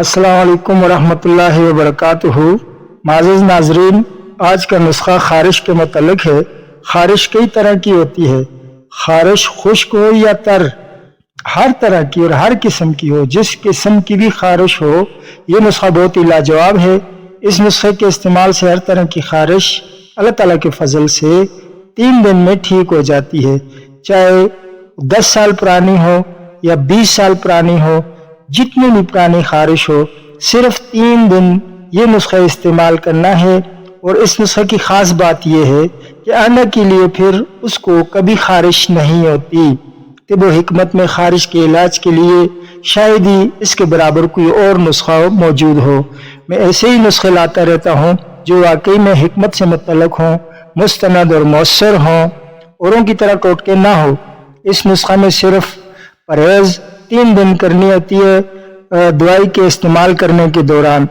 अस्सलाम वालेकुम वरहमतुल्लाहि वबरकातुहू। माज़ीज़ नाज़रीन, आज का नुस्खा खारिश के मुतल्लिक़ है। खारिश कई तरह की होती है। खारिश खुश्क हो या तर, हर तरह की और हर किस्म की हो, जिस किस्म की भी खारिश हो, ये नुस्खा बहुत ही लाजवाब है। इस नुस्खे के इस्तेमाल से हर तरह की खारिश अल्लाह ताला के फजल से 3 दिन में ठीक हो जाती है। चाहे 10 साल पुरानी हो या 20 साल पुरानी हो, जितनी भी पुरानी खारिश हो, सिर्फ 3 दिन ये नुस्खा इस्तेमाल करना है। और इस नुस्खे की खास बात यह है कि आने के लिए फिर उसको कभी खारिश नहीं होती। तिब हिकमत में खारिश के इलाज के लिए शायद ही इसके बराबर कोई और नुस्खा मौजूद हो। मैं ऐसे ही नुस्खे लाता रहता हूँ जो वाकई में हिकमत से मुतल्लक हों, मुस्तनद और मौसर हों, औरों की तरह टोटके ना हो। इस नुस्खा में सिर्फ परहेज 3 दिन करनी होती है दवाई के इस्तेमाल करने के दौरान।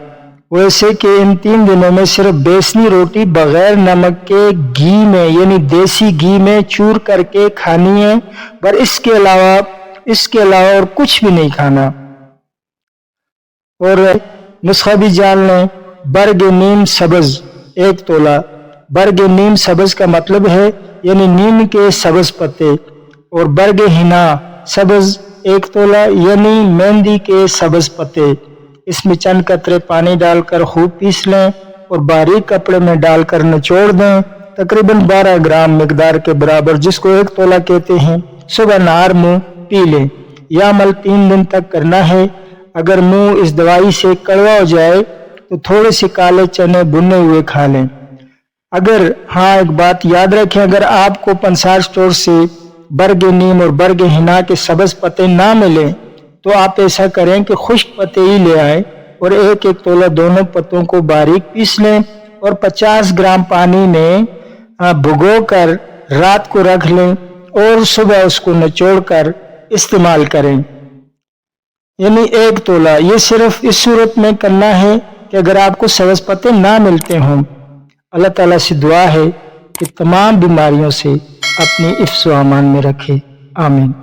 वैसे कि इन 3 दिनों में सिर्फ बेसनी रोटी बगैर नमक के घी में, यानी देसी घी में चूर करके खानी है, पर इसके अलावा और कुछ भी नहीं खाना। और नुस्खा भी जान लें, बर्ग नीम सब्ज 1 तोला। बर्ग नीम सब्ज का मतलब है यानी नीम के सब्ज पत्ते, और बर्ग हिना सब्ज 1 तोला यानी मेहंदी के सब्ज पत्ते। इसमें चंद कतरे पानी डालकर खूब पीस लें और बारीक कपड़े में डालकर निचोड़ दें, तकरीबन 12 ग्राम मिकदार के बराबर, जिसको 1 तोला कहते हैं। सुबह नहार मुंह पी लें। यह अमल 3 दिन तक करना है। अगर मुंह इस दवाई से कड़वा हो जाए तो थोड़े से काले चने भुने हुए खा लें। अगर एक बात याद रखें, अगर आपको पंसार स्टोर से बर्ग नीम और बर्ग हिना के सब्ज पत्ते ना मिले तो आप ऐसा करें कि खुश्क पत्ते ही ले आए और 1-1 तोला दोनों पत्तों को बारीक पीस लें और 50 ग्राम पानी में भिगोकर रात को रख लें और सुबह उसको निचोड़कर इस्तेमाल करें, यानी 1 तोला। ये सिर्फ इस सूरत में करना है कि अगर आपको सब्ज पत्ते ना मिलते हों। अल्लाह ताला से दुआ है कि तमाम बीमारियों से अपनी हिफ्ज़ व अमान में रखे। आमीन।